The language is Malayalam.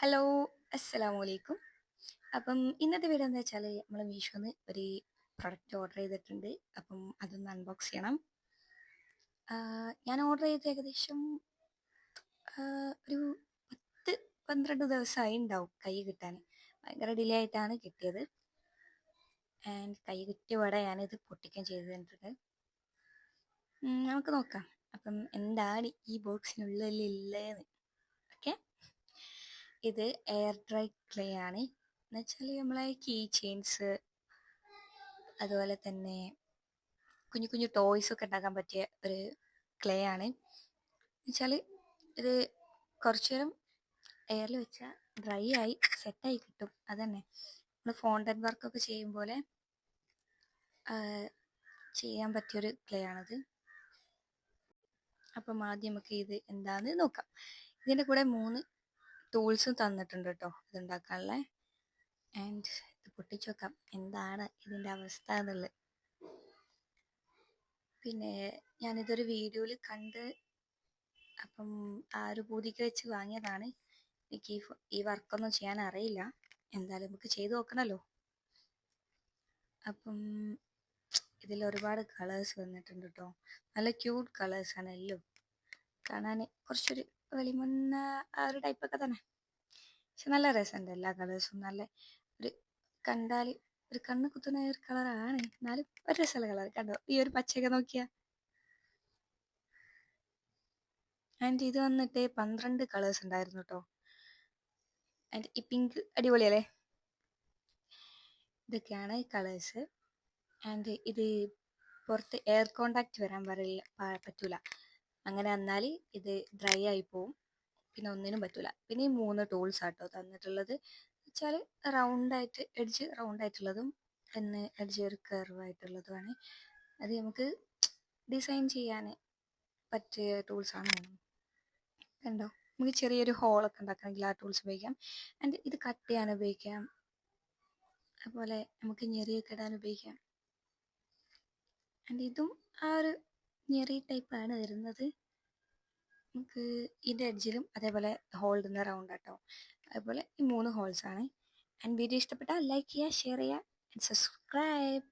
ഹലോ, അസ്സലാമു അലൈക്കും. അപ്പം ഇന്നത്തെ വീഡിയോ എന്താ വെച്ചാൽ നമ്മൾ മീഷോന്ന് ഒരു പ്രൊഡക്റ്റ് ഓർഡർ ചെയ്തിട്ടുണ്ട്. അപ്പം അതൊന്ന് അൺബോക്സ് ചെയ്യണം. ഞാൻ ഓർഡർ ചെയ്ത് ഏകദേശം ഒരു 10-12 ദിവസമായി ഉണ്ടാവും കൈ കിട്ടാൻ. ഭയങ്കര ഡിലേ ആയിട്ടാണ് കിട്ടിയത്. ആൻഡ് കൈ കിട്ടിയ പാടെ ഞാനിത് പൊട്ടിക്കുകയും ചെയ്തിട്ടുണ്ട്. നമുക്ക് നോക്കാം അപ്പം എന്താണ് ഈ ബോക്സിനുള്ളിലുള്ളതെന്ന്. ഓക്കെ, ഇത് എയർ ഡ്രൈ ക്ലേ ആണ്. എന്നുവെച്ചാൽ നമ്മളെ കീ ചെയിൻസ്, അതുപോലെ തന്നെ കുഞ്ഞു കുഞ്ഞു ടോയ്സ് ഒക്കെ ഉണ്ടാക്കാൻ പറ്റിയ ഒരു ക്ലേ ആണ്. എന്നുവെച്ചാൽ ഇത് കുറച്ചു നേരം എയറിൽ വെച്ചാൽ ഡ്രൈ ആയി സെറ്റായി കിട്ടും. അതന്നെ നമ്മൾ ഫോണ്ടൻ വർക്കൊക്കെ ചെയ്യും പോലെ ചെയ്യാൻ പറ്റിയൊരു ക്ലേ ആണത്. അപ്പം ആദ്യം നമുക്ക് ഇത് എന്താണെന്ന് നോക്കാം. ഇതിൻ്റെ കൂടെ 3 ടൂൾസും തന്നിട്ടുണ്ട് കേട്ടോ ഇതുണ്ടാക്കാനുള്ള. ആൻഡ് ഇത് പൊട്ടിച്ചു നോക്കാം എന്താണ് ഇതിൻ്റെ അവസ്ഥ എന്നുള്ളത്. പിന്നെ ഞാനിതൊരു വീഡിയോയിൽ കണ്ട് അപ്പം ആ ഒരു പൂതിക്ക് വെച്ച് വാങ്ങിയതാണ്. എനിക്ക് ഈ വർക്കൊന്നും ചെയ്യാൻ അറിയില്ല. എന്തായാലും നമുക്ക് ചെയ്ത് നോക്കണമല്ലോ. അപ്പം ഇതിൽ ഒരുപാട് കളേഴ്സ് വന്നിട്ടുണ്ട് കേട്ടോ. നല്ല ക്യൂട്ട് കളേഴ്സാണ് എല്ലാം. കാണാൻ കുറച്ചൊരു വെളിമണ്ണ ആ ഒരു ടൈപ്പൊക്കെ തന്നെ, പക്ഷെ നല്ല രസമുണ്ട്. എല്ലാ കളേഴ്സും നല്ല ഒരു കണ്ടാൽ ഒരു കണ്ണ് കുത്തുന്ന ഒരു കളറാണ്, എന്നാലും ഒരു രസമുള്ള കളർ. കണ്ടോ ഈ ഒരു പച്ചയൊക്കെ നോക്കിയാ. ആൻഡ് ഇത് വന്നിട്ട് 12 കളേഴ്സ് ഉണ്ടായിരുന്നു കേട്ടോ. ആൻഡ് ഈ പിങ്ക് അടിപൊളിയല്ലേ. ഇതൊക്കെയാണ് കളേഴ്സ്. ആൻഡ് ഇത് പുറത്ത് എയർ കോണ്ടാക്റ്റ് വരാൻ പറ്റൂല. അങ്ങനെ വന്നാൽ ഇത് ഡ്രൈ ആയി പോവും, പിന്നെ ഒന്നിനും പറ്റൂല. പിന്നെ ഈ 3 ടൂൾസ് ആട്ടോ തന്നിട്ടുള്ളത്. വെച്ചാൽ റൗണ്ടായിട്ട് എഡ്ജ് റൗണ്ടായിട്ടുള്ളതും പിന്നെ എഡ്ജ് ഒരു കർവ് ആയിട്ടുള്ളതുമാണ്. അത് നമുക്ക് ഡിസൈൻ ചെയ്യാൻ പറ്റിയ ടൂൾസാണ്. കണ്ടോ, നമുക്ക് ചെറിയൊരു ഹോളൊക്കെ ഉണ്ടാക്കണമെങ്കിൽ ആ ടൂൾസ് ഉപയോഗിക്കാം. ആൻഡ് ഇത് കട്ട് ചെയ്യാൻ ഉപയോഗിക്കാം, അതുപോലെ നമുക്ക് ഞെറിയൊക്കെ ഇടാൻ ഉപയോഗിക്കാം. ആൻഡ് ഇതും ആ ഒരു ഞെറി ടൈപ്പാണ് വരുന്നത്. നമുക്ക് ഇതിൻ്റെ എഡ്ജിലും അതേപോലെ ഹോൾ ഇടുന്ന റൗണ്ട് ആട്ടോ. അതുപോലെ ഈ 3 ഹോൾസാണ്. ആൻഡ് വീഡിയോ ഇഷ്ടപ്പെട്ടാൽ ലൈക്ക് ചെയ്യുക, ഷെയർ ചെയ്യുക ആൻഡ് സബ്സ്ക്രൈബ്.